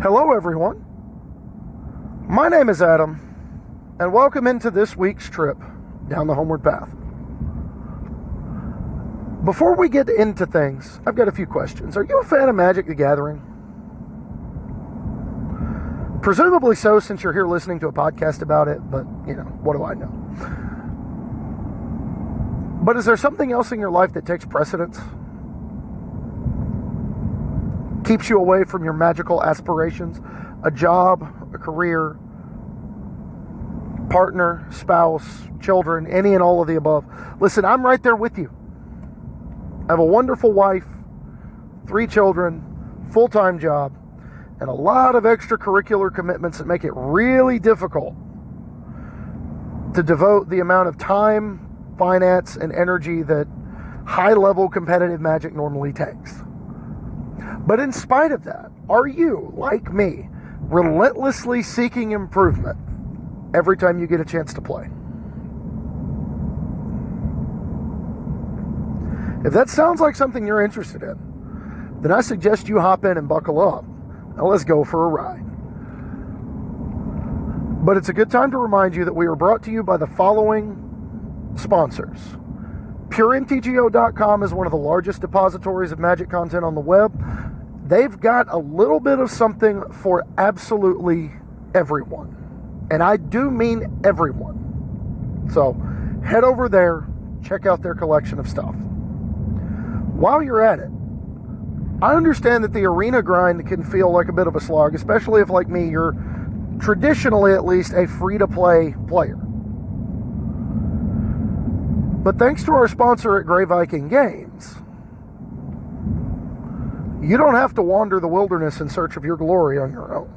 Hello everyone, my name is Adam, and welcome into this week's trip down the Homeward Path. Before we get into things, I've got a few questions. Are you a fan of Magic the Gathering? Presumably so, since you're here listening to a podcast about it, but, what do I know? But is there something else in your life that takes precedence? Keeps you away from your magical aspirations? A job, a career, partner, spouse, children, any and all of the above. Listen, I'm right there with you. I have a wonderful wife, 3 children, full-time job, and a lot of extracurricular commitments that make it really difficult to devote the amount of time, finance, and energy that high-level competitive Magic normally takes. But in spite of that, are you, like me, relentlessly seeking improvement every time you get a chance to play? If that sounds like something you're interested in, then I suggest you hop in and buckle up. Now let's go for a ride. But it's a good time to remind you that we are brought to you by the following sponsors. PureMTGO.com is one of the largest depositories of Magic content on the web. They've got a little bit of something for absolutely everyone. And I do mean everyone. So head over there, check out their collection of stuff. While you're at it, I understand that the arena grind can feel like a bit of a slog, especially if, like me, you're traditionally at least a free-to-play player. But thanks to our sponsor at Grey Viking Games, you don't have to wander the wilderness in search of your glory on your own.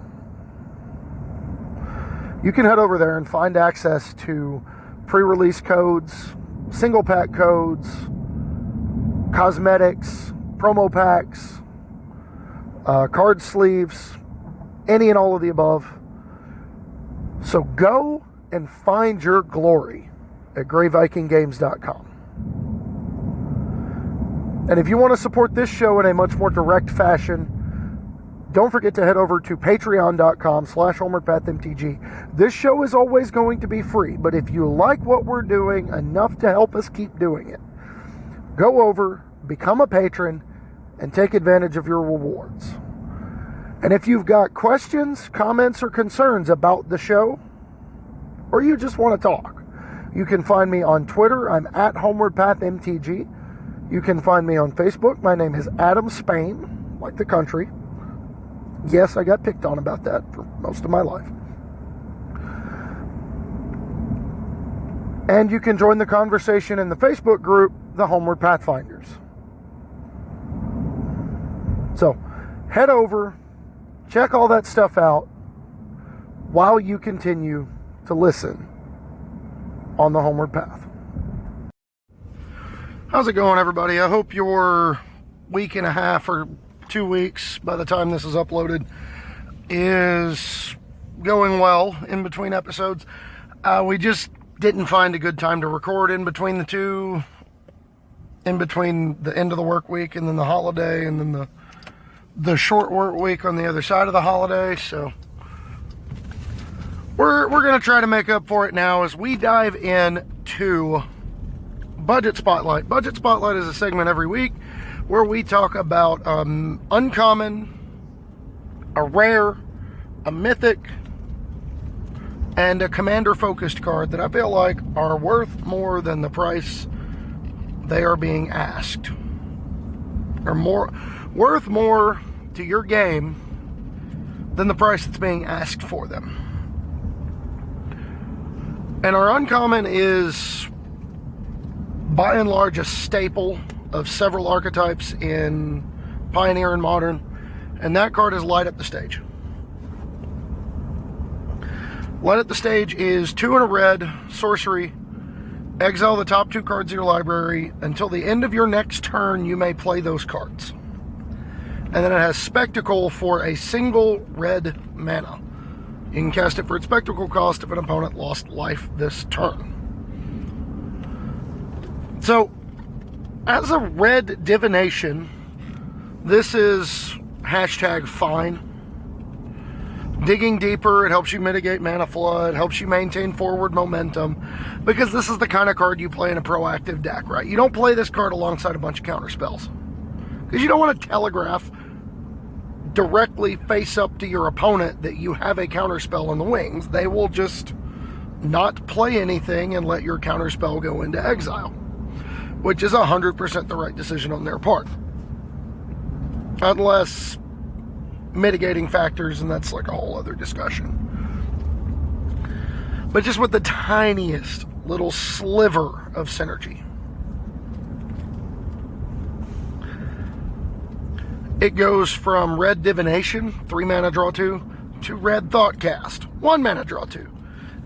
You can head over there and find access to pre-release codes, single pack codes, cosmetics, promo packs, card sleeves, any and all of the above. So go and find your glory at GreyVikingGames.com. And if you want to support this show in a much more direct fashion, don't forget to head over to patreon.com/HomewardPathMTG. This show is always going to be free, but if you like what we're doing enough to help us keep doing it, go over, become a patron, and take advantage of your rewards. And if you've got questions, comments, or concerns about the show, or you just want to talk, you can find me on Twitter. I'm at HomewardPathMTG. You can find me on Facebook. My name is Adam Spain, like the country. Yes, I got picked on about that for most of my life. And you can join the conversation in the Facebook group, the Homeward Pathfinders. So, head over, check all that stuff out while you continue to listen on the Homeward Path. How's it going, everybody? I hope your week and a half or 2 weeks by the time this is uploaded is going well in between episodes. We just didn't find a good time to record in between the two, in between the end of the work week and then the holiday and then the short work week on the other side of the holiday. So we're going to try to make up for it now as we dive into Budget Spotlight. Budget Spotlight is a segment every week where we talk about uncommon, a rare, a mythic, and a commander-focused card that I feel like are worth more than the price they are being asked. Or worth more to your game than the price that's being asked for them. And our uncommon is, by and large, a staple of several archetypes in Pioneer and Modern, and that card is Light Up the Stage. Light Up the Stage is 2 and a red, sorcery. Exile the top 2 cards of your library. Until the end of your next turn, you may play those cards. And then it has Spectacle for a single red mana. You can cast it for its Spectacle cost if an opponent lost life this turn. So, as a red divination, this is hashtag fine. Digging deeper, it helps you mitigate mana flood, helps you maintain forward momentum, because this is the kind of card you play in a proactive deck, right? You don't play this card alongside a bunch of counter spells, because you don't want to telegraph directly face up to your opponent that you have a counter spell in the wings. They will just not play anything and let your counter spell go into exile, which is 100% the right decision on their part. Unless mitigating factors, and that's like a whole other discussion. But just with the tiniest little sliver of synergy. It goes from red divination, 3 mana draw 2, to red thoughtcast, 1 mana draw 2.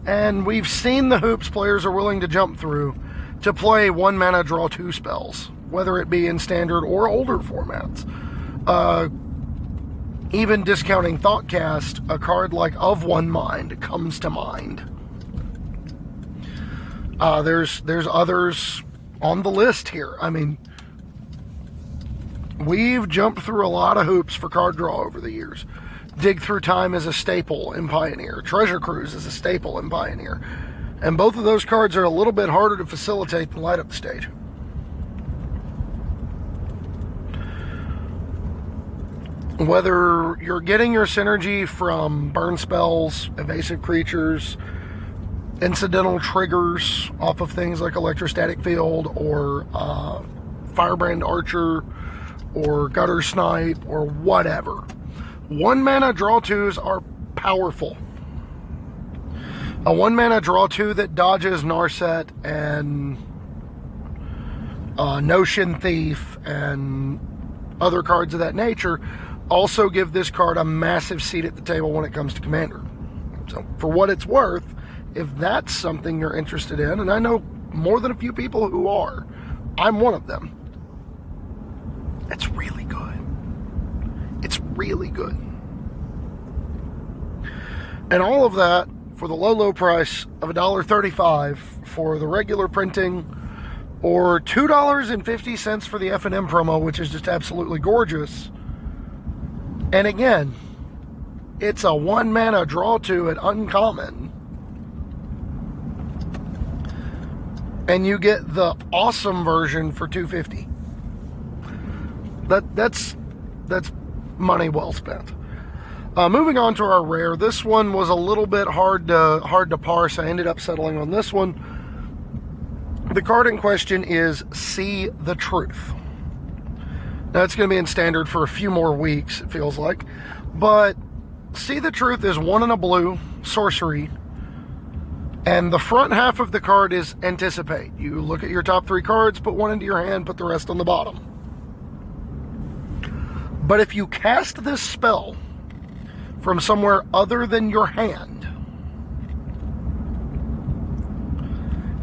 And we've seen the hoops players are willing to jump through to play 1 mana draw 2 spells, whether it be in standard or older formats. Even discounting Thoughtcast, a card like Of One Mind comes to mind. There's others on the list here. I mean, we've jumped through a lot of hoops for card draw over the years. Dig Through Time is a staple in Pioneer. Treasure Cruise is a staple in Pioneer. And both of those cards are a little bit harder to facilitate than Light Up the Stage. Whether you're getting your synergy from burn spells, evasive creatures, incidental triggers off of things like Electrostatic Field, or Firebrand Archer, or Gutter Snipe, or whatever, 1 mana draw 2s are powerful. A 1 mana draw 2 that dodges Narset and Notion Thief and other cards of that nature also give this card a massive seat at the table when it comes to Commander. So for what it's worth, if that's something you're interested in, and I know more than a few people who are, I'm one of them, it's really good. It's really good. And all of that for the low, low price of $1.35 for the regular printing, or $2.50 for the F&M promo, which is just absolutely gorgeous. And again, it's a 1 mana draw 2 at uncommon. And you get the awesome version for $2.50. That's money well spent. Moving on to our rare. This one was a little bit hard to parse. I ended up settling on this one. The card in question is See the Truth. Now, it's going to be in standard for a few more weeks, it feels like. But See the Truth is 1 and a blue, sorcery. And the front half of the card is Anticipate. You look at your top 3 cards, put 1 into your hand, put the rest on the bottom. But if you cast this spell from somewhere other than your hand,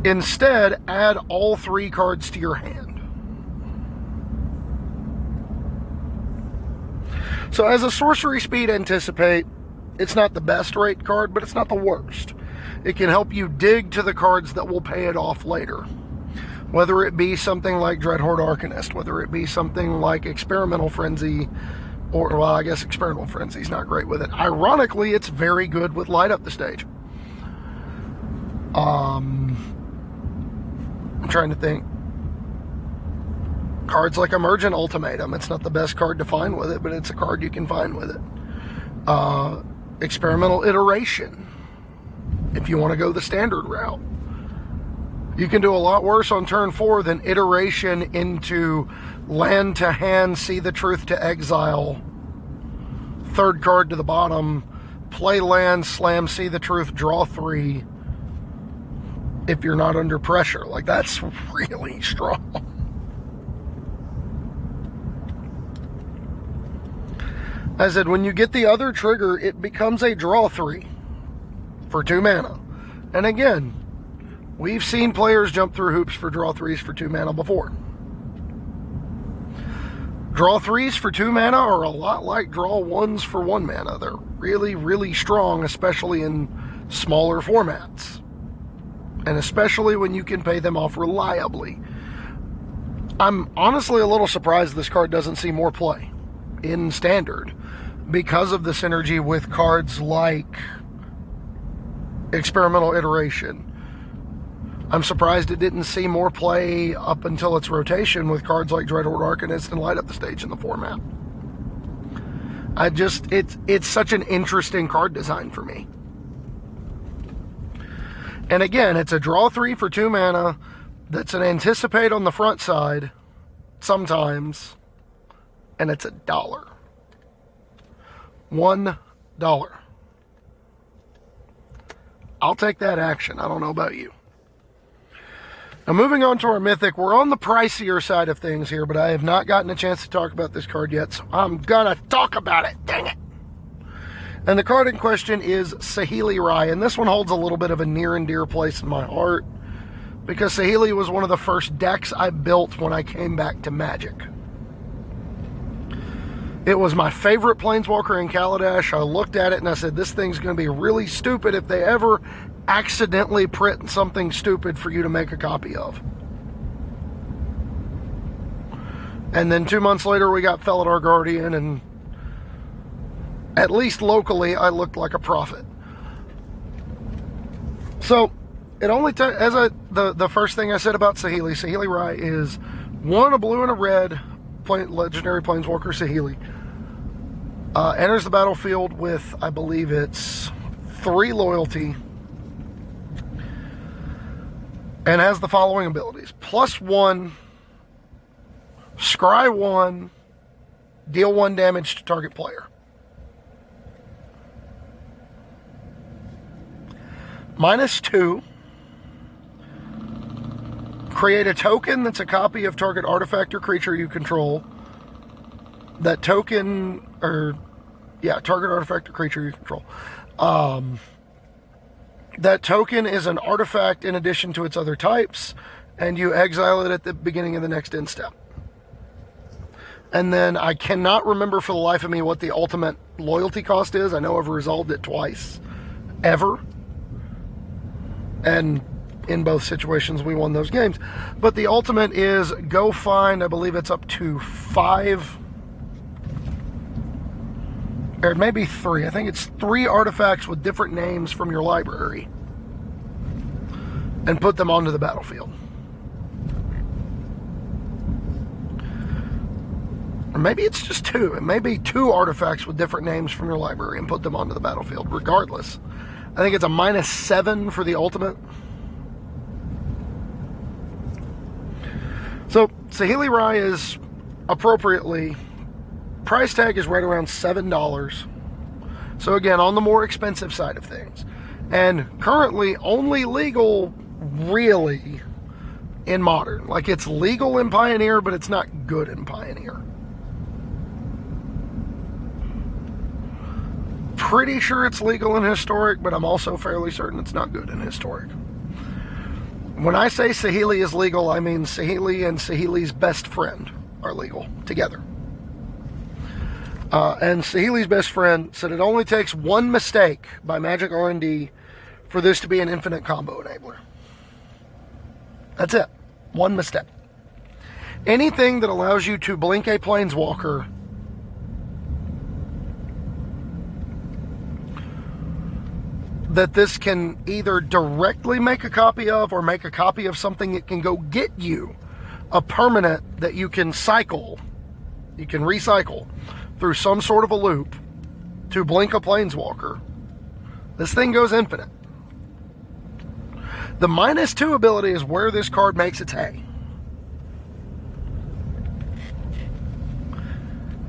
instead add all 3 cards to your hand. So as a sorcery speed Anticipate, it's not the best rate card, but it's not the worst. It can help you dig to the cards that will pay it off later. Whether it be something like Dreadhorde Arcanist, whether it be something like Experimental Frenzy, or, well, I guess Experimental Frenzy is not great with it. Ironically, it's very good with Light Up the Stage. I'm trying to think. Cards like Emergent Ultimatum, it's not the best card to find with it, but it's a card you can find with it. Experimental Iteration, if you want to go the standard route. You can do a lot worse on turn 4 than Iteration into land to hand, See the Truth to exile, 3rd card to the bottom, play land, slam, See the Truth, draw 3, if you're not under pressure. Like, that's really strong. I said, when you get the other trigger, it becomes a draw 3 for 2 mana. And again, we've seen players jump through hoops for draw 3s for 2 mana before. Draw 3s for 2 mana are a lot like draw 1s for 1 mana. They're really, really strong, especially in smaller formats. And especially when you can pay them off reliably. I'm honestly a little surprised this card doesn't see more play in standard. because of the synergy with cards like Experimental Iteration. I'm surprised it didn't see more play up until its rotation with cards like Dreadhorde Arcanist and Light Up the Stage in the format. It's such an interesting card design for me. And again, it's a draw 3 for 2 mana that's an Anticipate on the front side sometimes, and it's $1. $1. I'll take that action. I don't know about you. Now, moving on to our Mythic, we're on the pricier side of things here, but I have not gotten a chance to talk about this card yet, so I'm gonna talk about it. Dang it. And the card in question is Saheeli Rai, and this one holds a little bit of a near and dear place in my heart, because Saheeli was one of the first decks I built when I came back to Magic. It was my favorite Planeswalker in Kaladesh. I looked at it and I said, this thing's going to be really stupid if they ever accidentally print something stupid for you to make a copy of. And then 2 months later, we got Felidar Guardian, and at least locally, I looked like a prophet. So, it only the first thing I said about Saheeli Rai is 1, a blue and a red, legendary Planeswalker Saheeli. Enters the battlefield with, I believe it's 3 loyalty, and has the following abilities: +1, scry 1, deal 1 damage to target player. -2, create a token that's a copy of target artifact or creature you control. That token, target artifact or creature you control. That token is an artifact in addition to its other types, and you exile it at the beginning of the next end step. And then I cannot remember for the life of me what the ultimate loyalty cost is. I know I've resolved it twice, ever. And in both situations, we won those games. But the ultimate is go find, I believe it's up to 5, or maybe 3. I think it's 3 artifacts with different names from your library, and put them onto the battlefield. Or maybe it's just 2. It may be 2 artifacts with different names from your library and put them onto the battlefield. Regardless, I think it's a -7 for the ultimate. So Saheeli Rai is appropriately, price tag is right around $7. So again, on the more expensive side of things. And currently only legal really in Modern. Like, it's legal in Pioneer, but it's not good in Pioneer. Pretty sure it's legal in Historic, but I'm also fairly certain it's not good in Historic. When I say Saheeli is legal, I mean Saheeli and Saheeli's best friend are legal together. And Saheeli's best friend said it only takes 1 mistake by Magic R&D for this to be an infinite combo enabler. That's it. 1 mistake. Anything that allows you to blink a Planeswalker that this can either directly make a copy of, or make a copy of something it can go get you, a permanent that you can cycle, you can recycle through some sort of a loop to blink a Planeswalker. This thing goes infinite. The -2 ability is where this card makes its hay.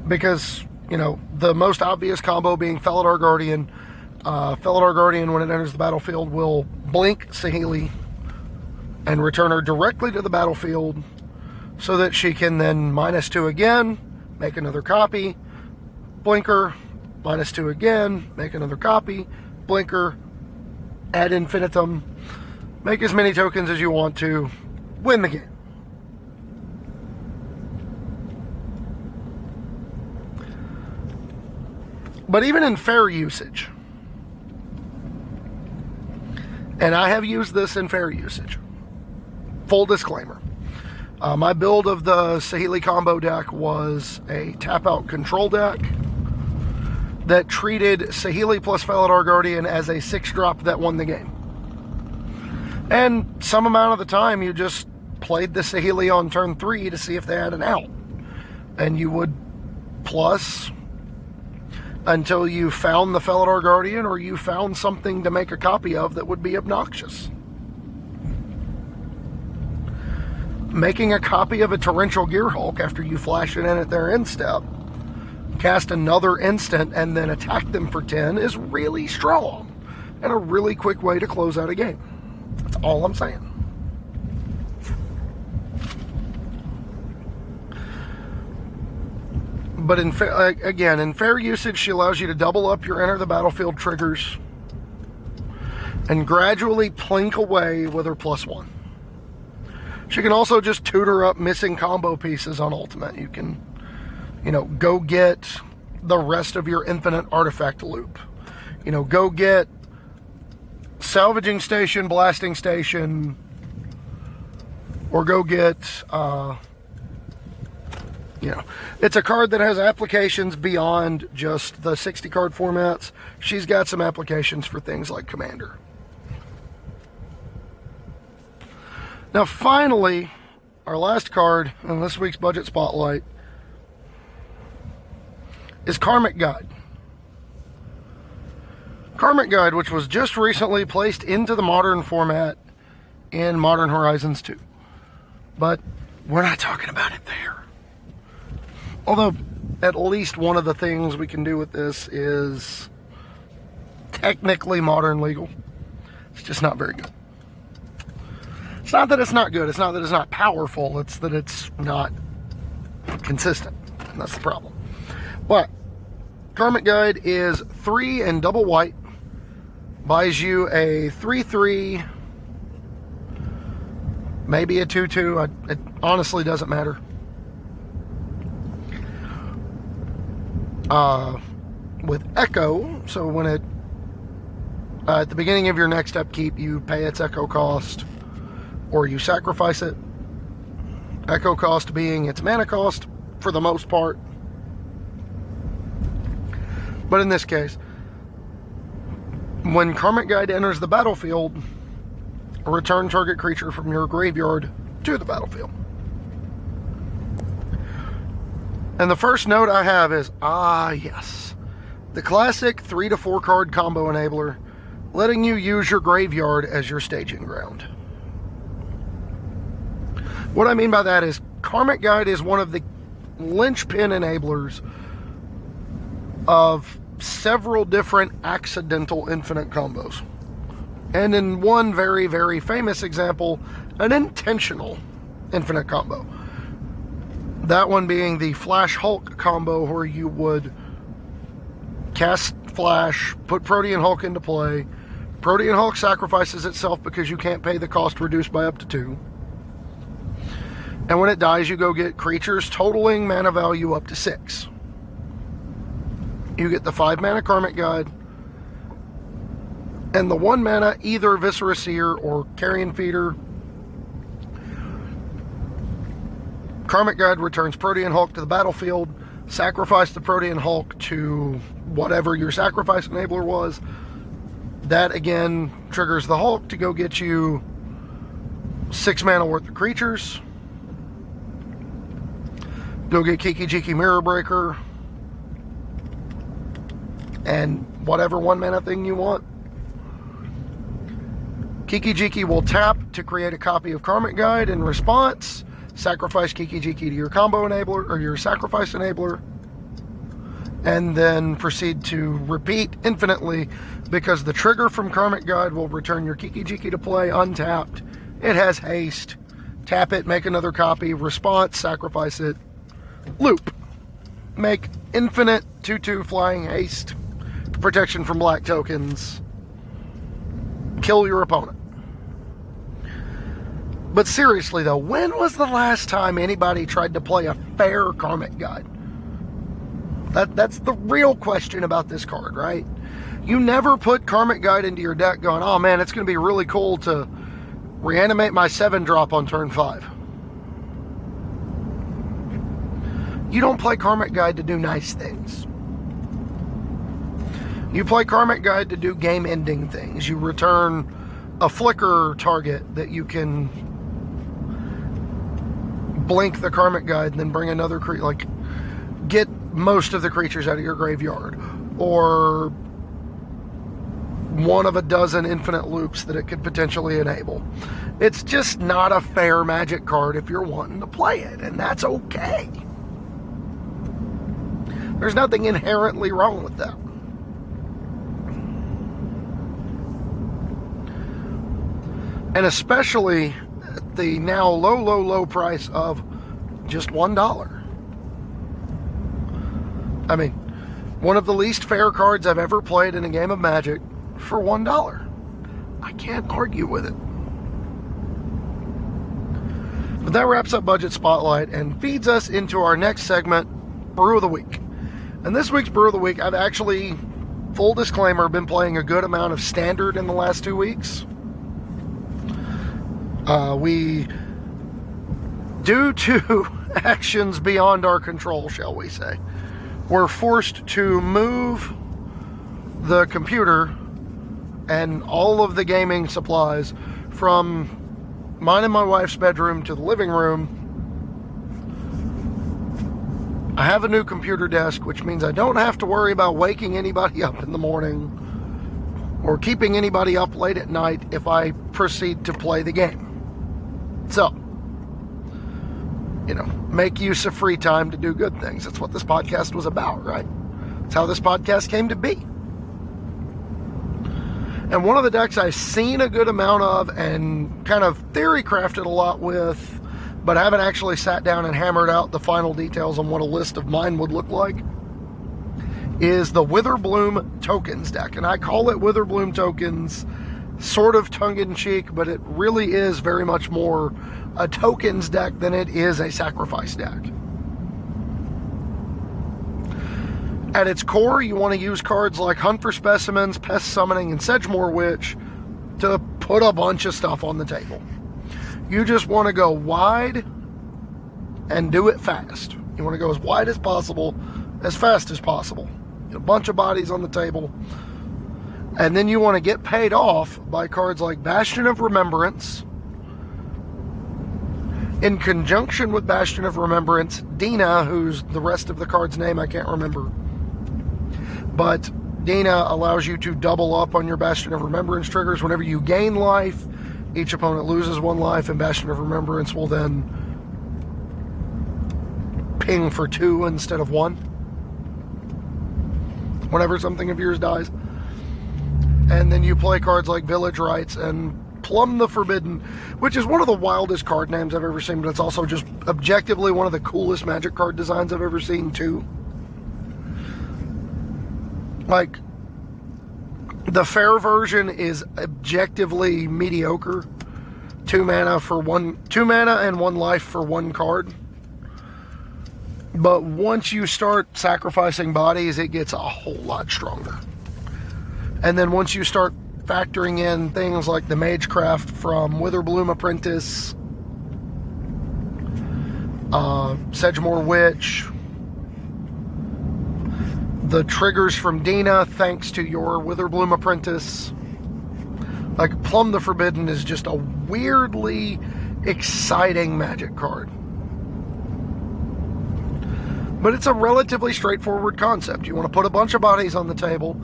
Because, you know, the most obvious combo being Felidar Guardian. Felidar Guardian, when it enters the battlefield, will blink Saheeli and return her directly to the battlefield so that she can then -2 again, make another copy, blinker, -2 again, make another copy, blinker, ad infinitum, make as many tokens as you want to, win the game. But even in fair usage, and I have used this in fair usage, full disclaimer, my build of the Saheeli combo deck was a tap-out control deck. that treated Saheeli plus Felidar Guardian as a 6-drop that won the game. And some amount of the time you just played the Saheeli on turn 3 to see if they had an out. And you would plus until you found the Felidar Guardian or you found something to make a copy of that would be obnoxious. Making a copy of a Torrential Gearhulk after you flash it in at their end step, cast another instant, and then attack them for 10 is really strong and a really quick way to close out a game. That's all I'm saying. But in fair usage, she allows you to double up your enter the battlefield triggers and gradually plink away with her +1. She can also just tutor up missing combo pieces on Ultimate. You can, go get the rest of your infinite artifact loop. Go get salvaging station, blasting station, or go get, it's a card that has applications beyond just the 60 card formats. She's got some applications for things like Commander. Now, finally, our last card in this week's Budget Spotlight is Karmic Guide. Karmic Guide, which was just recently placed into the Modern format in Modern Horizons 2. But we're not talking about it there. Although, at least one of the things we can do with this is technically Modern legal. It's just not very good. It's not that it's not good. It's not that it's not powerful. It's that it's not consistent. And that's the problem. But Karmic Guide is 3 and double white. Buys you a 3/3, maybe a 2/2. It honestly doesn't matter. With Echo, so when it at the beginning of your next upkeep, you pay its Echo cost, or you sacrifice it. Echo cost being its mana cost for the most part. But in this case, when Karmic Guide enters the battlefield, return target creature from your graveyard to the battlefield. And the first note I have is, yes, the classic 3 to 4 card combo enabler, letting you use your graveyard as your staging ground. What I mean by that is Karmic Guide is one of the linchpin enablers of several different accidental infinite combos. And in one very, very famous example, an intentional infinite combo. That one being the Flash Hulk combo, where you would cast Flash, put Protean Hulk into play. Protean Hulk sacrifices itself because you can't pay the cost reduced by up to 2. And when it dies, you go get creatures totaling mana value up to 6. You get the 5 mana Karmic Guide, and the 1 mana either Viscera Seer or Carrion Feeder. Karmic Guide returns Protean Hulk to the battlefield. Sacrifice the Protean Hulk to whatever your sacrifice enabler was. That again triggers the Hulk to go get you 6 mana worth of creatures. Go get Kiki Jiki Mirror Breaker and whatever 1 mana thing you want. Kiki Jiki will tap to create a copy of Karmic Guide. In response, sacrifice Kiki Jiki to your combo enabler or your sacrifice enabler, and then proceed to repeat infinitely, because the trigger from Karmic Guide will return your Kiki Jiki to play untapped. It has haste. Tap it, make another copy, response, sacrifice it, loop. Make infinite 2/2 flying haste, protection from black tokens, kill your opponent. But seriously though, when was the last time anybody tried to play a fair Karmic Guide? That's the real question about this card, right? You never put Karmic Guide into your deck going, oh man, it's going to be really cool to reanimate my 7-drop on turn 5. You don't play Karmic Guide to do nice things. You play Karmic Guide to do game-ending things. You return a flicker target that you can blink the Karmic Guide and then bring another creature, like get most of the creatures out of your graveyard, or one of a dozen infinite loops that it could potentially enable. It's just not a fair Magic card if you're wanting to play it, and that's okay. There's nothing inherently wrong with that. And especially at the now low price of just $1. I mean, one of the least fair cards I've ever played in a game of Magic for $1. I can't argue with it. But that wraps up Budget Spotlight and feeds us into our next segment, Brew of the Week. And this week's Brew of the Week, I've actually, full disclaimer, been playing a good amount of Standard in the last 2 weeks. Due to actions beyond our control, shall we say, we're forced to move the computer and all of the gaming supplies from mine and my wife's bedroom to the living room. I have a new computer desk, which means I don't have to worry about waking anybody up in the morning or keeping anybody up late at night if I proceed to play the game. So, make use of free time to do good things. That's what this podcast was about, right? That's how this podcast came to be. And one of the decks I've seen a good amount of and kind of theory crafted a lot with, but haven't actually sat down and hammered out the final details on what a list of mine would look like, is the Witherbloom Tokens deck. And I call it Witherbloom Tokens sort of tongue-in-cheek, but it really is very much more a tokens deck than it is a sacrifice deck. At its core, you want to use cards like Hunt for Specimens, Pest Summoning, and Sedgemoor Witch to put a bunch of stuff on the table. You just want to go wide and do it fast. You want to go as wide as possible, as fast as possible. Get a bunch of bodies on the table. And then you want to get paid off by cards like Bastion of Remembrance. In conjunction with Bastion of Remembrance, Dina, who's the rest of the card's name I can't remember. But Dina allows you to double up on your Bastion of Remembrance triggers. Whenever you gain life, each opponent loses 1 life, and Bastion of Remembrance will then ping for 2 instead of 1 whenever something of yours dies. And then you play cards like Village Rites and Plumb the Forbidden, which is one of the wildest card names I've ever seen, but it's also just objectively one of the coolest Magic card designs I've ever seen too. Like, the fair version is objectively mediocre. 2 mana and 1 life for 1 card. But once you start sacrificing bodies, it gets a whole lot stronger. And then once you start factoring in things like the Magecraft from Witherbloom Apprentice, Sedgemoor Witch, the triggers from Dina thanks to your Witherbloom Apprentice, like Plumb the Forbidden is just a weirdly exciting Magic card. But it's a relatively straightforward concept. You want to put a bunch of bodies on the table,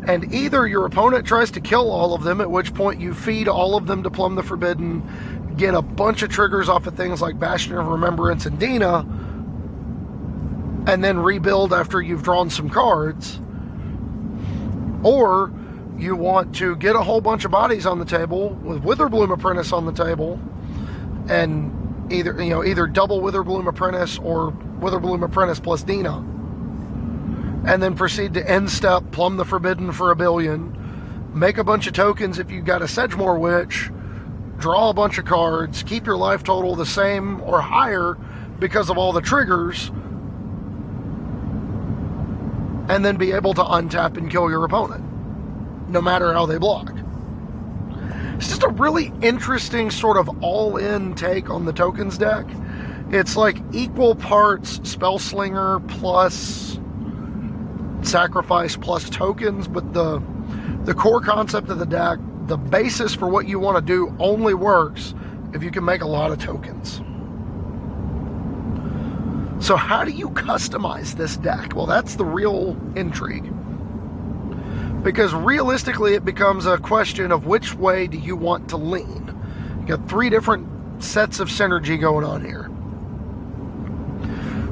and either your opponent tries to kill all of them, at which point you feed all of them to Plumb the Forbidden, get a bunch of triggers off of things like Bastion of Remembrance and Dina, and then rebuild after you've drawn some cards. Or you want to get a whole bunch of bodies on the table with Witherbloom Apprentice on the table, and either double Witherbloom Apprentice or Witherbloom Apprentice plus Dina, and then proceed to end step Plumb the Forbidden for 1 billion, make a bunch of tokens if you got a Sedgemoor Witch, draw a bunch of cards, keep your life total the same or higher because of all the triggers, and then be able to untap and kill your opponent, no matter how they block. It's just a really interesting sort of all-in take on the tokens deck. It's like equal parts Spellslinger plus sacrifice plus tokens, but the core concept of the deck, the basis for what you want to do, only works if you can make a lot of tokens. So how do you customize this deck? Well, that's the real intrigue. Because realistically, it becomes a question of which way do you want to lean. You got 3 different sets of synergy going on here.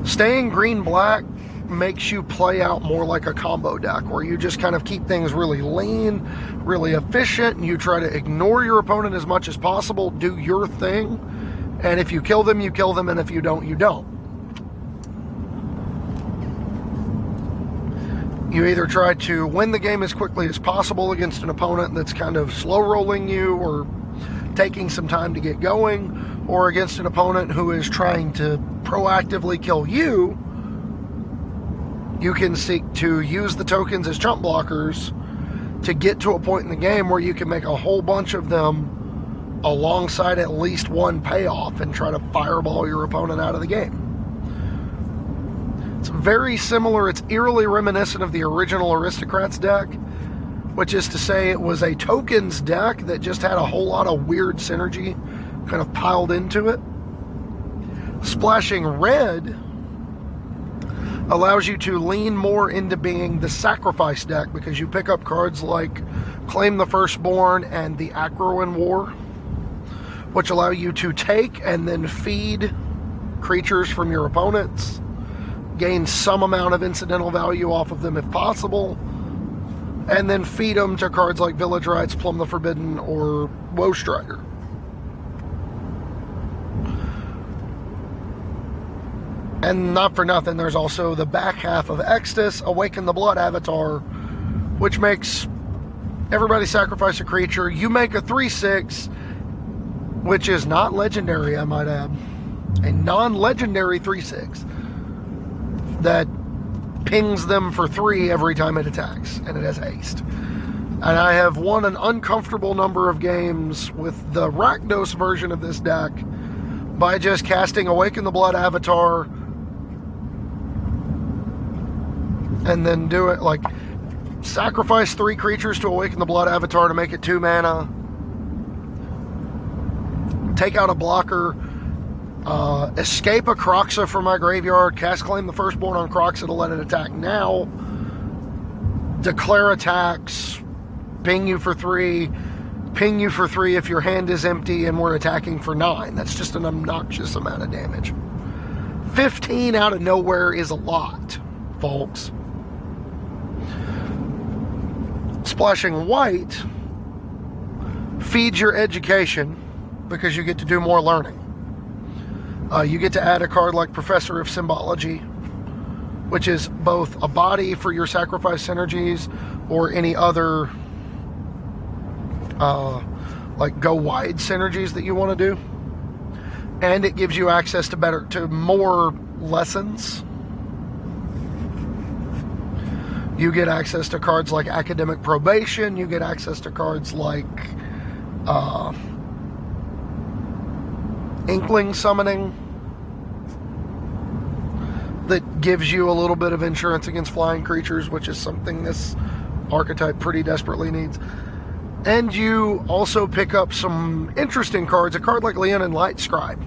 Staying green-black makes you play out more like a combo deck, where you just kind of keep things really lean, really efficient, and you try to ignore your opponent as much as possible, do your thing, and if you kill them, you kill them, and if you don't, you don't. You either try to win the game as quickly as possible against an opponent that's kind of slow-rolling you or taking some time to get going, or against an opponent who is trying to proactively kill you. You can seek to use the tokens as chump blockers to get to a point in the game where you can make a whole bunch of them alongside at least one payoff and try to fireball your opponent out of the game. It's very similar, it's eerily reminiscent of the original Aristocrats deck, which is to say it was a tokens deck that just had a whole lot of weird synergy kind of piled into it. Splashing red allows you to lean more into being the sacrifice deck, because you pick up cards like Claim the Firstborn and the Acrowan War, which allow you to take and then feed creatures from your opponents, gain some amount of incidental value off of them if possible, and then feed them to cards like Village Rites, Plumb the Forbidden, or Woe Strider. And not for nothing, there's also the back half of Extus, Awaken the Blood Avatar, which makes everybody sacrifice a creature. You make a 3/6, which is not legendary, I might add. A non-legendary 3/6 that pings them for 3 every time it attacks, and it has haste. And I have won an uncomfortable number of games with the Rakdos version of this deck by just casting Awaken the Blood Avatar and then do it like sacrifice 3 creatures to Awaken the Blood Avatar to make it 2 mana, take out a blocker, escape a Kroxa from my graveyard, cast Claim the Firstborn on Kroxa to let it attack now, declare attacks, ping you for 3, ping you for 3 if your hand is empty and we're attacking for 9. That's just an obnoxious amount of damage. 15 out of nowhere is a lot, folks. Splashing white feeds your education because you get to do more learning. You get to add a card like Professor of Symbology, which is both a body for your sacrifice synergies or any other like go wide synergies that you want to do, and it gives you access to more lessons. You get access to cards like Academic Probation. You get access to cards like Inkling Summoning, that gives you a little bit of insurance against flying creatures, which is something this archetype pretty desperately needs. And you also pick up some interesting cards, a card like Leonin Light Scribe,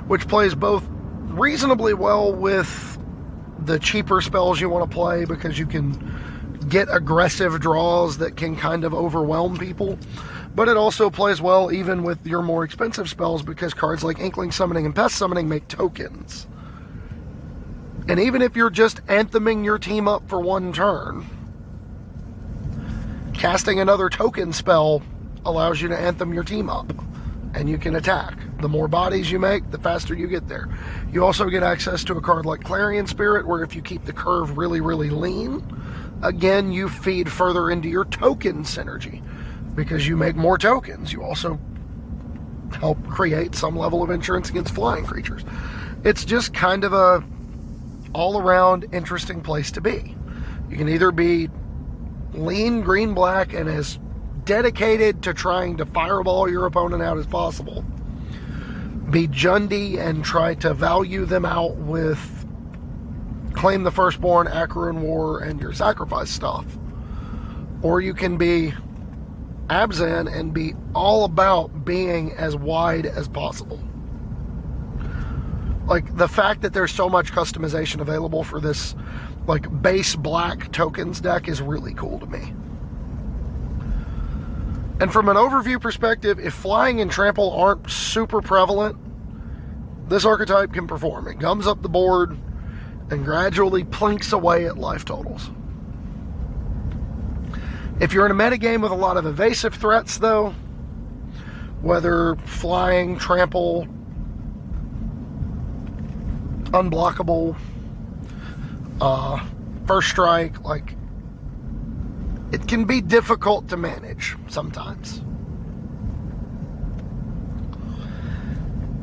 which plays both reasonably well with the cheaper spells you want to play, because you can get aggressive draws that can kind of overwhelm people, but it also plays well even with your more expensive spells, because cards like Inkling Summoning and Pest Summoning make tokens. And even if you're just antheming your team up for 1 turn, casting another token spell allows you to anthem your team up, and you can attack. The more bodies you make, the faster you get there. You also get access to a card like Clarion Spirit, where if you keep the curve really, really lean, again, you feed further into your token synergy, because you make more tokens. You also help create some level of insurance against flying creatures. It's just kind of a all-around interesting place to be. You can either be lean green-black and as dedicated to trying to fireball your opponent out as possible, be Jundy and try to value them out with Claim the Firstborn, Acheron War, and your sacrifice stuff. Or you can be Abzan and be all about being as wide as possible. Like, the fact that there's so much customization available for this, like, base black tokens deck is really cool to me. And from an overview perspective, if flying and trample aren't super prevalent, this archetype can perform. It gums up the board and gradually plinks away at life totals. If you're in a metagame with a lot of evasive threats, though, whether flying, trample, unblockable, first strike, like, it can be difficult to manage sometimes.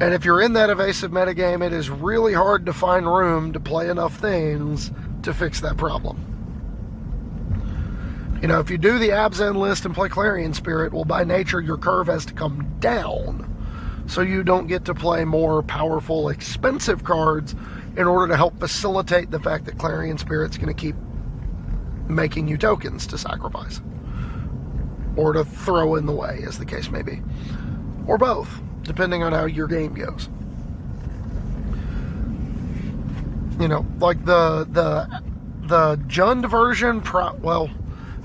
And if you're in that evasive metagame, it is really hard to find room to play enough things to fix that problem. You know, if you do the Abzan list and play Clarion Spirit, well, by nature, your curve has to come down. So you don't get to play more powerful, expensive cards in order to help facilitate the fact that Clarion Spirit's going to keep making you tokens to sacrifice. Or to throw in the way, as the case may be. Or both, depending on how your game goes. You know, like the Jund version, well,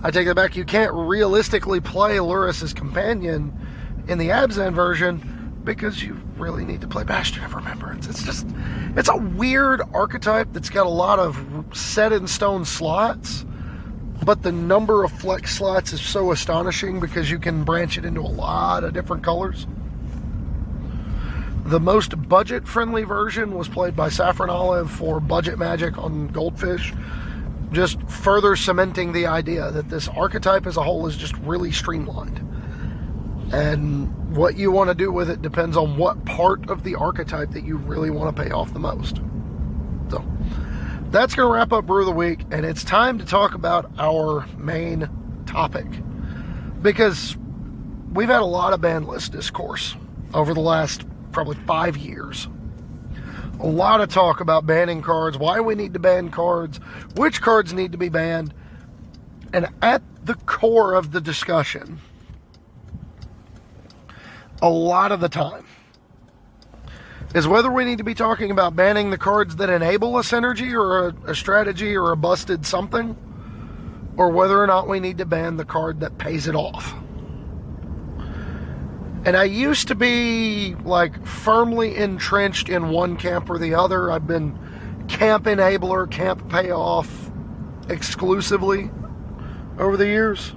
I take it back, you can't realistically play Luris's Companion in the Abzan version because you really need to play Bastion of Remembrance. It's a weird archetype that's got a lot of set in stone slots, but the number of flex slots is so astonishing because you can branch it into a lot of different colors. The most budget-friendly version was played by Saffron Olive for budget magic on Goldfish, just further cementing the idea that this archetype as a whole is just really streamlined. And what you want to do with it depends on what part of the archetype that you really want to pay off the most. So, that's going to wrap up Brew of the Week, and it's time to talk about our main topic. Because we've had a lot of ban list discourse over the last probably 5 years. A lot of talk about banning cards, why we need to ban cards, which cards need to be banned. And at the core of the discussion, a lot of the time, is whether we need to be talking about banning the cards that enable a synergy or a strategy or a busted something, or whether or not we need to ban the card that pays it off. And I used to be, like, firmly entrenched in one camp or the other. I've been camp enabler, camp payoff exclusively over the years.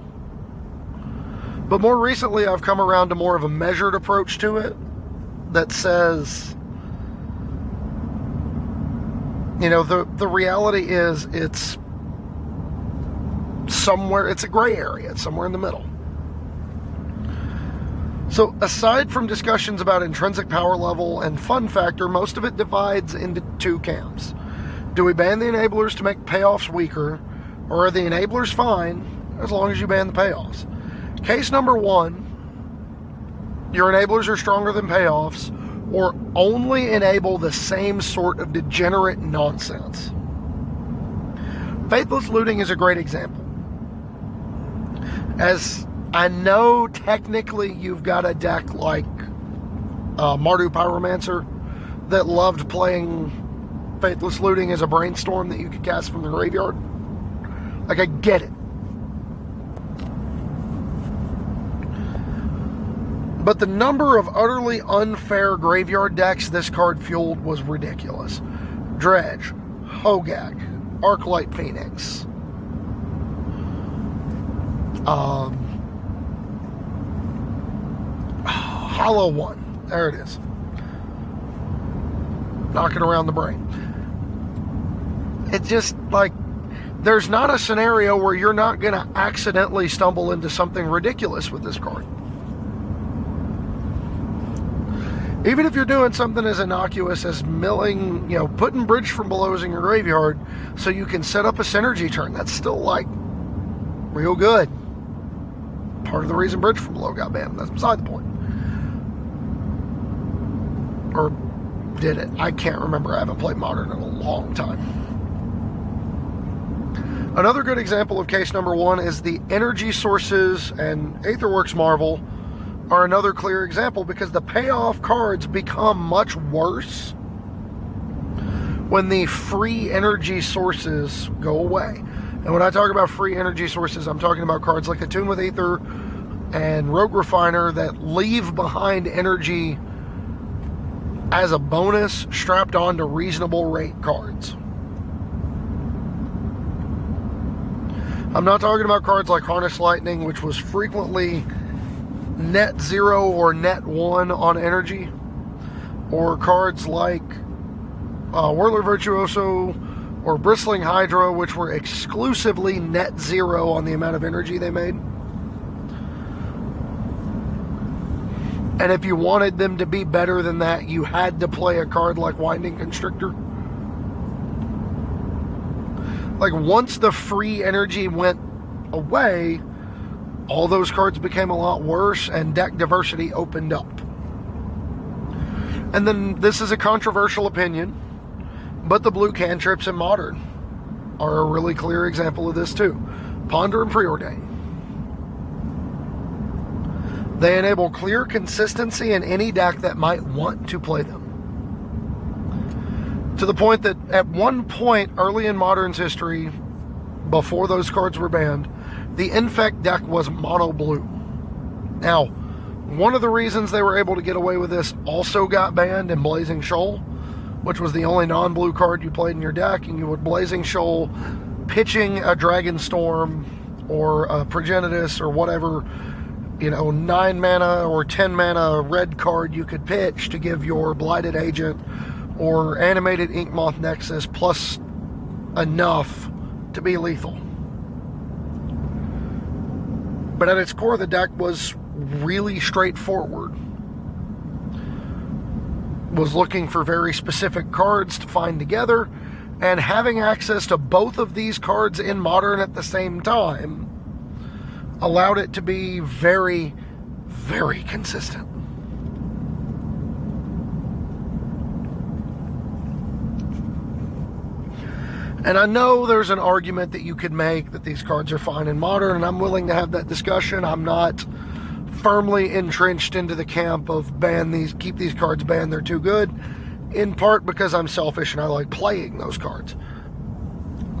But more recently, I've come around to more of a measured approach to it that says, you know, the reality is it's somewhere, it's a gray area. It's somewhere in the middle. So aside from discussions about intrinsic power level and fun factor, most of it divides into two camps. Do we ban the enablers to make payoffs weaker, or are the enablers fine as long as you ban the payoffs? Case number one, your enablers are stronger than payoffs, or only enable the same sort of degenerate nonsense. Faithless Looting is a great example. As I know technically you've got a deck like Mardu Pyromancer that loved playing Faithless Looting as a brainstorm that you could cast from the graveyard. Like, I get it. But the number of utterly unfair graveyard decks this card fueled was ridiculous. Dredge, Hogak, Arclight Phoenix, Hollow One. There it is. Knocking around the brain. It just, like, there's not a scenario where you're not going to accidentally stumble into something ridiculous with this card. Even if you're doing something as innocuous as milling, you know, putting Bridge from Below's in your graveyard so you can set up a synergy turn, that's still, like, real good. Part of the reason Bridge from Below got banned. That's beside the point. Or did it? I can't remember. I haven't played Modern in a long time. Another good example of case number 1 is the energy sources, and Aetherworks Marvel are another clear example, because the payoff cards become much worse when the free energy sources go away. And when I talk about free energy sources, I'm talking about cards like Attune with Aether and Rogue Refiner that leave behind energy as a bonus strapped on to reasonable rate cards. I'm not talking about cards like Harness Lightning, which was frequently net 0 or net 1 on energy, or cards like Whirler Virtuoso or Bristling Hydra, which were exclusively net 0 on the amount of energy they made. And if you wanted them to be better than that, you had to play a card like Winding Constrictor. Like, once the free energy went away, all those cards became a lot worse and deck diversity opened up. And then, this is a controversial opinion, but the blue cantrips in Modern are a really clear example of this too. Ponder and Preordain. They enable clear consistency in any deck that might want to play them. To the point that at one point early in Modern's history, before those cards were banned, the Infect deck was mono blue. Now, one of the reasons they were able to get away with this also got banned in Blazing Shoal, which was the only non-blue card you played in your deck, and you would Blazing Shoal pitching a Dragonstorm or a Progenitus or whatever, 9 mana or 10 mana red card you could pitch to give your Blighted Agent or Animated Inkmoth Nexus plus enough to be lethal. But at its core, the deck was really straightforward. Was looking for very specific cards to find together, and having access to both of these cards in Modern at the same time allowed it to be very, very consistent. And I know there's an argument that you could make that these cards are fine in Modern, and I'm willing to have that discussion. I'm not firmly entrenched into the camp of keep these cards banned, they're too good, in part because I'm selfish and I like playing those cards.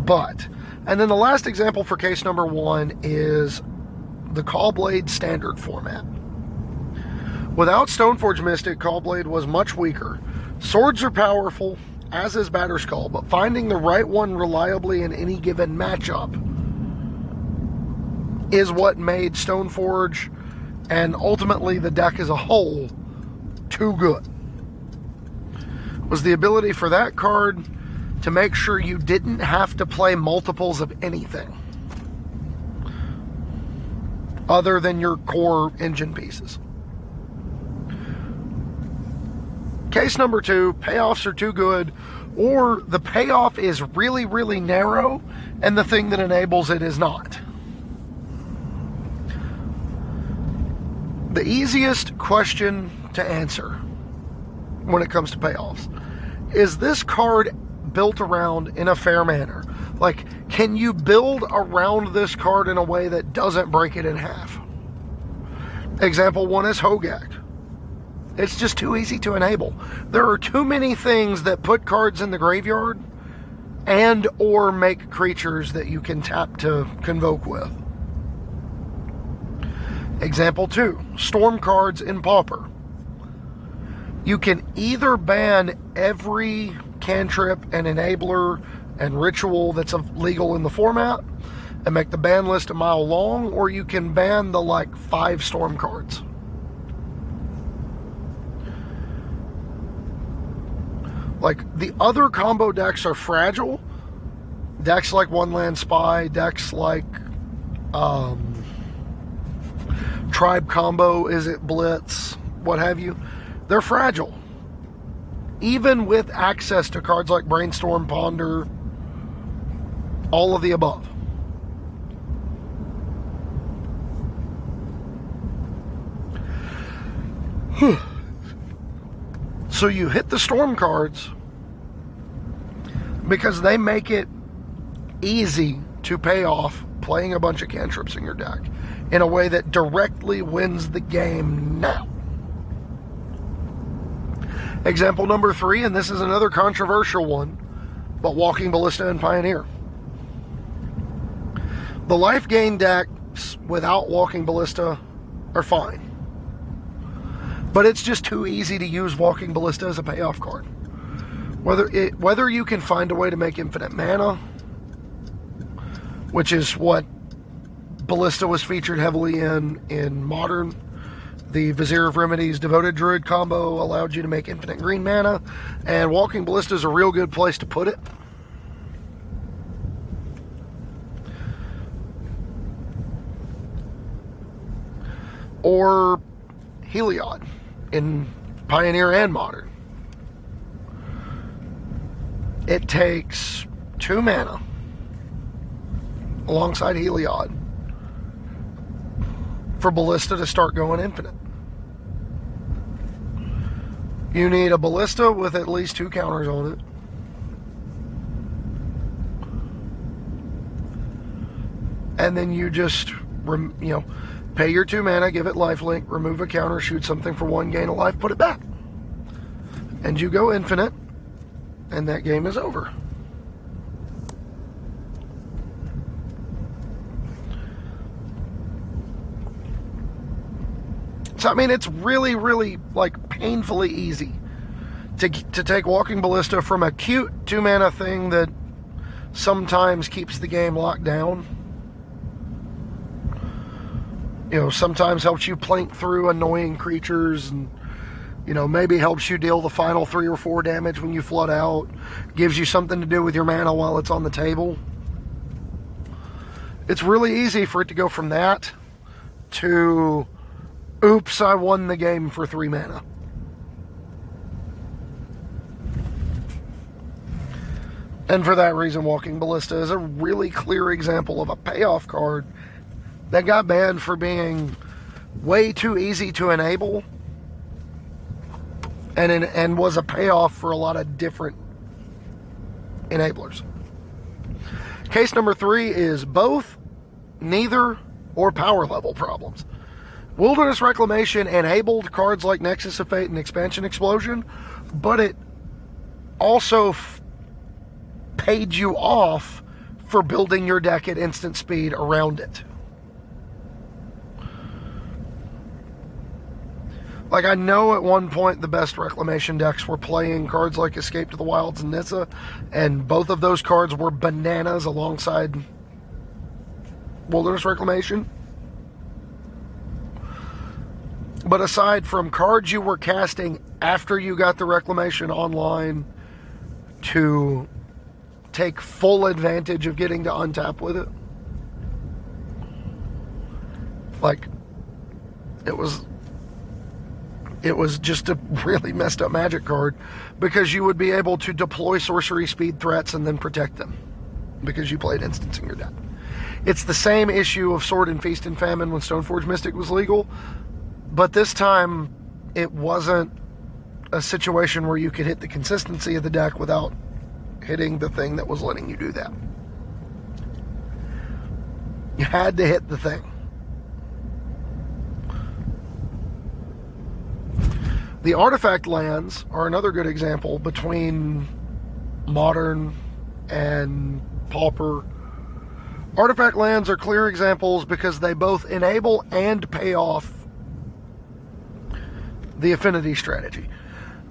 And then the last example for case number 1 is the Caw-Blade standard format. Without Stoneforge Mystic, Caw-Blade was much weaker. Swords are powerful, as is Batterskull, but finding the right one reliably in any given matchup is what made Stoneforge and ultimately the deck as a whole too good. Was the ability for that card to make sure you didn't have to play multiples of anything other than your core engine pieces. Case number 2, payoffs are too good, or the payoff is really, really narrow and the thing that enables it is not. The easiest question to answer when it comes to payoffs is this card built around in a fair manner? Like, can you build around this card in a way that doesn't break it in half? Example 1 is Hogak. It's just too easy to enable. There are too many things that put cards in the graveyard and or make creatures that you can tap to convoke with. Example 2, Storm cards in Pauper. You can either ban every cantrip and enabler and ritual that's legal in the format and make the ban list a mile long, or you can ban the 5 Storm cards. The other combo decks are fragile. Decks like One Land Spy, decks like Tribe Combo, Is It Blitz, what have you. They're fragile. Even with access to cards like Brainstorm, Ponder, all of the above. So you hit the Storm cards because they make it easy to pay off playing a bunch of cantrips in your deck in a way that directly wins the game now. Example number 3, and this is another controversial one, but Walking Ballista and Pioneer. The life gain decks without Walking Ballista are fine, but it's just too easy to use Walking Ballista as a payoff card. Whether you can find a way to make infinite mana, which is what Ballista was featured heavily in Modern. The Vizier of Remedies Devoted Druid combo allowed you to make infinite green mana, and Walking Ballista is a real good place to put it. Or Heliod in Pioneer and Modern. It takes 2 mana alongside Heliod for Ballista to start going infinite. You need a Ballista with at least 2 counters on it. And then you just, pay your 2 mana, give it lifelink, remove a counter, shoot something for 1, gain a life, put it back. And you go infinite, and that game is over. So, I mean, it's really, really, painfully easy to take Walking Ballista from a cute 2 mana thing that sometimes keeps the game locked down. Sometimes helps you plink through annoying creatures and, maybe helps you deal the final 3 or 4 damage when you flood out. Gives you something to do with your mana while it's on the table. It's really easy for it to go from that to, oops, I won the game for 3 mana. And for that reason, Walking Ballista is a really clear example of a payoff card that got banned for being way too easy to enable and was a payoff for a lot of different enablers. Case number 3 is both, neither, or power level problems. Wilderness Reclamation enabled cards like Nexus of Fate and Expansion Explosion, but it also paid you off for building your deck at instant speed around it. I know at one point the best Reclamation decks were playing cards like Escape to the Wilds and Nissa, and both of those cards were bananas alongside Wilderness Reclamation. But aside from cards you were casting after you got the Reclamation online to take full advantage of getting to untap with it, it was just a really messed up Magic card, because you would be able to deploy sorcery speed threats and then protect them because you played instants in your deck. It's the same issue of Sword and Feast and Famine when Stoneforge Mystic was legal, but this time it wasn't a situation where you could hit the consistency of the deck without hitting the thing that was letting you do that. You had to hit the thing. The artifact lands are another good example between Modern and Pauper. Artifact lands are clear examples because they both enable and pay off the affinity strategy.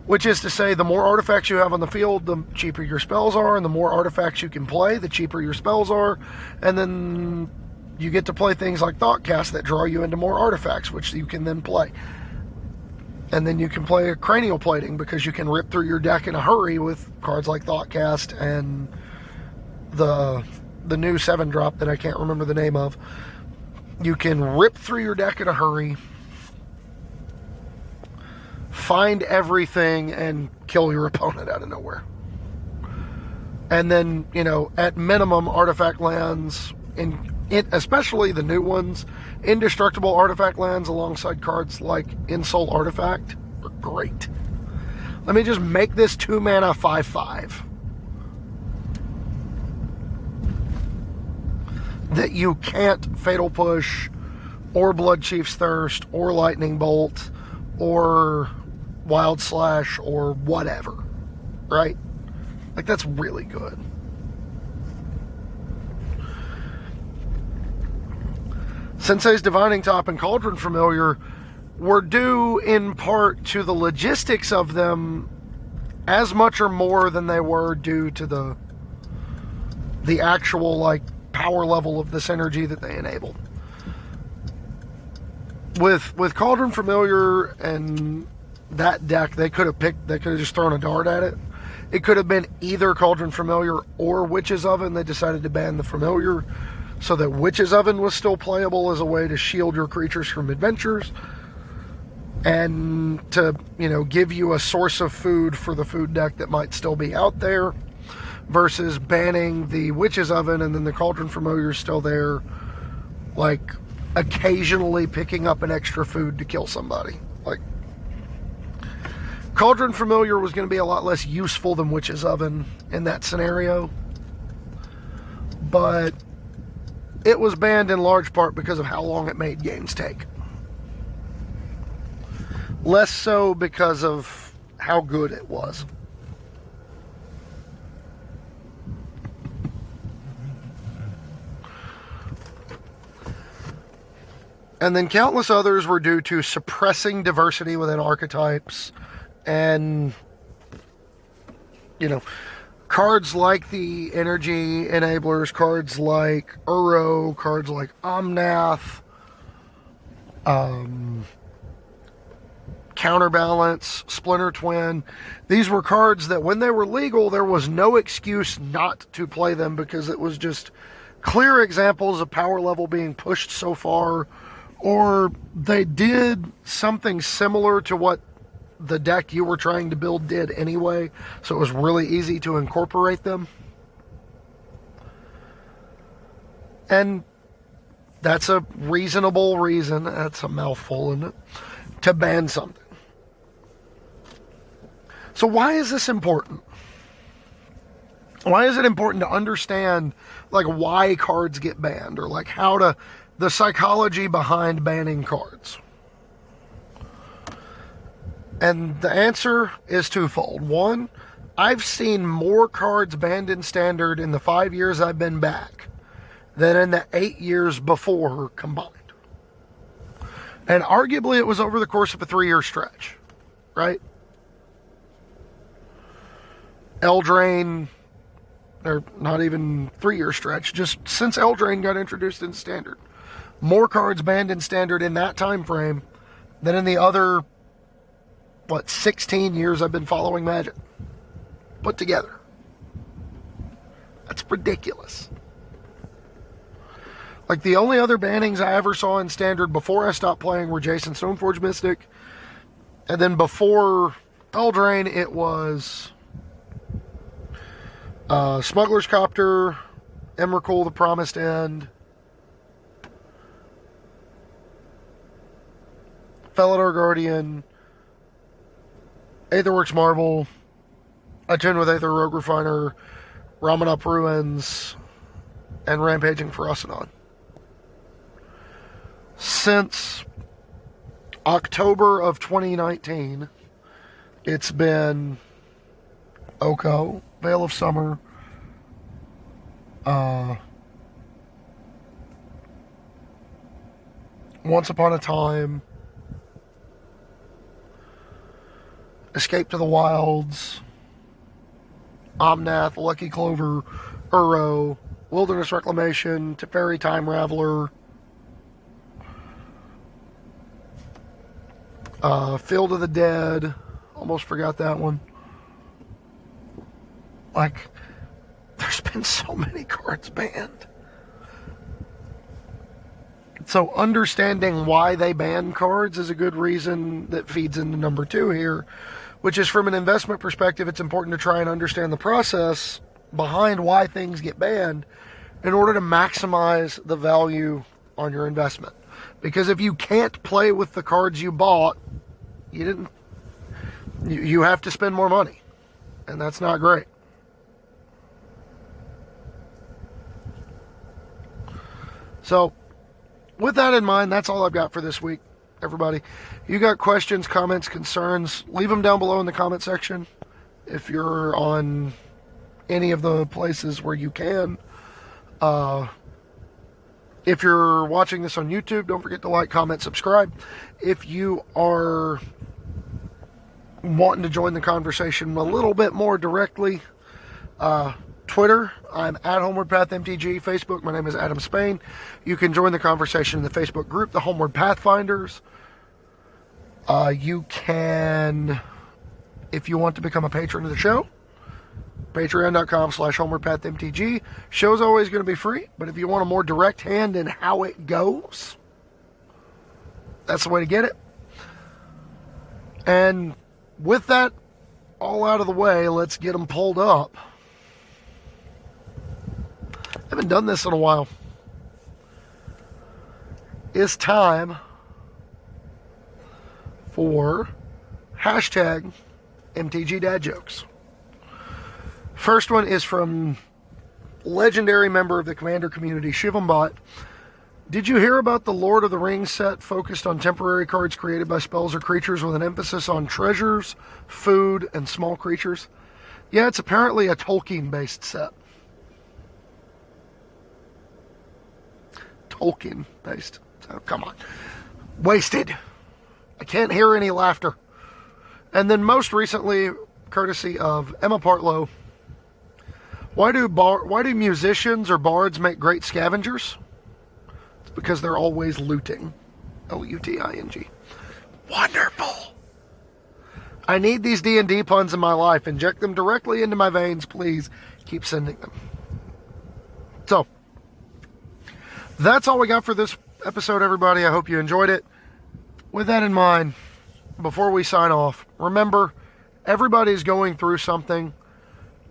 Which is to say, the more artifacts you have on the field, the cheaper your spells are, and the more artifacts you can play, the cheaper your spells are, and then you get to play things like Thoughtcast that draw you into more artifacts, which you can then play. And then you can play a Cranial Plating because you can rip through your deck in a hurry with cards like Thoughtcast and the new 7-drop that I can't remember the name of. You can rip through your deck in a hurry, find everything, and kill your opponent out of nowhere. And then, at minimum, artifact lands, especially the new ones, indestructible artifact lands alongside cards like Insult Artifact are great. Let me just make this 2 mana 5/5. that you can't Fatal Push or Blood Chief's Thirst or Lightning Bolt or Wild Slash or whatever, right? Like, that's really good. Sensei's Divining Top and Cauldron Familiar were due in part to the logistics of them as much or more than they were due to the actual, like, power level of this energy that they enabled. With Cauldron Familiar and that deck, they could have just thrown a dart at it. It could have been either Cauldron Familiar or Witch's Oven. They decided to ban the Familiar so that Witch's Oven was still playable as a way to shield your creatures from adventures and to, you know, give you a source of food for the food deck that might still be out there, versus banning the Witch's Oven and then the Cauldron Familiar is still there, like occasionally picking up an extra food to kill somebody. Like, Cauldron Familiar was going to be a lot less useful than Witch's Oven in that scenario, but it was banned in large part because of how long it made games take. Less so because of how good it was. And then countless others were due to suppressing diversity within archetypes and, you know, cards like the energy enablers, cards like Uro, cards like Omnath, Counterbalance, Splinter Twin. These were cards that when they were legal, there was no excuse not to play them because it was just clear examples of power level being pushed so far, or they did something similar to what the deck you were trying to build did anyway, so it was really easy to incorporate them. And that's a reasonable reason, that's a mouthful, isn't it, to ban something. So why is this important? Why is it important to understand, like, why cards get banned, or like the psychology behind banning cards? And the answer is twofold. One, I've seen more cards banned in Standard in the 5 years I've been back than in the 8 years before combined. And arguably it was over the course of a 3-year stretch, right? Eldraine, or not even 3-year stretch, just since Eldraine got introduced in Standard. More cards banned in Standard in that time frame than in the other, 16 years I've been following Magic put together. That's ridiculous. Like, the only other bannings I ever saw in Standard before I stopped playing were Jason Stoneforge Mystic, and then before Eldraine it was Smuggler's Copter, Emrakul the Promised End, Felidar Guardian, Aetherworks Marble, Attune with Aether Rogue Refiner, Ramunap Ruins, and Rampaging Ferocidon. Since October of 2019, it's been Oko, Veil of Summer, Once Upon a Time, Escape to the Wilds, Omnath, Lucky Clover, Uro, Wilderness Reclamation, Teferi Time Raveler, Field of the Dead, almost forgot that one. Like, there's been so many cards banned. So understanding why they ban cards is a good reason that feeds into number 2 here, which is, from an investment perspective, it's important to try and understand the process behind why things get banned in order to maximize the value on your investment. Because if you can't play with the cards you bought, you have to spend more money, and that's not great. So, with that in mind, that's all I've got for this week, everybody. You got questions, comments, concerns, leave them down below in the comment section. If you're on any of the places where you can. If you're watching this on YouTube, don't forget to like, comment, subscribe. If you are wanting to join the conversation a little bit more directly, Twitter, I'm at HomewardPathMTG. Facebook, my name is Adam Spain. You can join the conversation in the Facebook group, the Homeward Pathfinders. You can, if you want to become a patron of the show, patreon.com/HomewardPathMTG. Show's always going to be free, but if you want a more direct hand in how it goes, that's the way to get it. And with that all out of the way, let's get them pulled up. I haven't done this in a while. It's time for hashtag MTG Dad Jokes. First one is from legendary member of the Commander community, Shivumbot. Did you hear about the Lord of the Rings set focused on temporary cards created by spells or creatures with an emphasis on treasures, food, and small creatures? Yeah, it's apparently a Tolkien-based set. Tolkien-based. So, come on. Wasted. I can't hear any laughter. And then most recently, courtesy of Emma Partlow, why do musicians or bards make great scavengers? It's because they're always looting. L-U-T-I-N-G. Wonderful. I need these D&D puns in my life. Inject them directly into my veins, please. Keep sending them. So, that's all we got for this episode, everybody. I hope you enjoyed it. With that in mind, before we sign off, remember, everybody's going through something.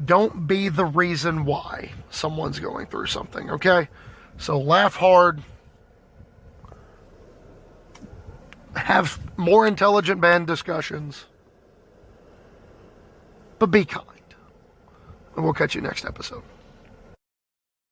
Don't be the reason why someone's going through something, okay? So laugh hard. Have more intelligent band discussions. But be kind. And we'll catch you next episode.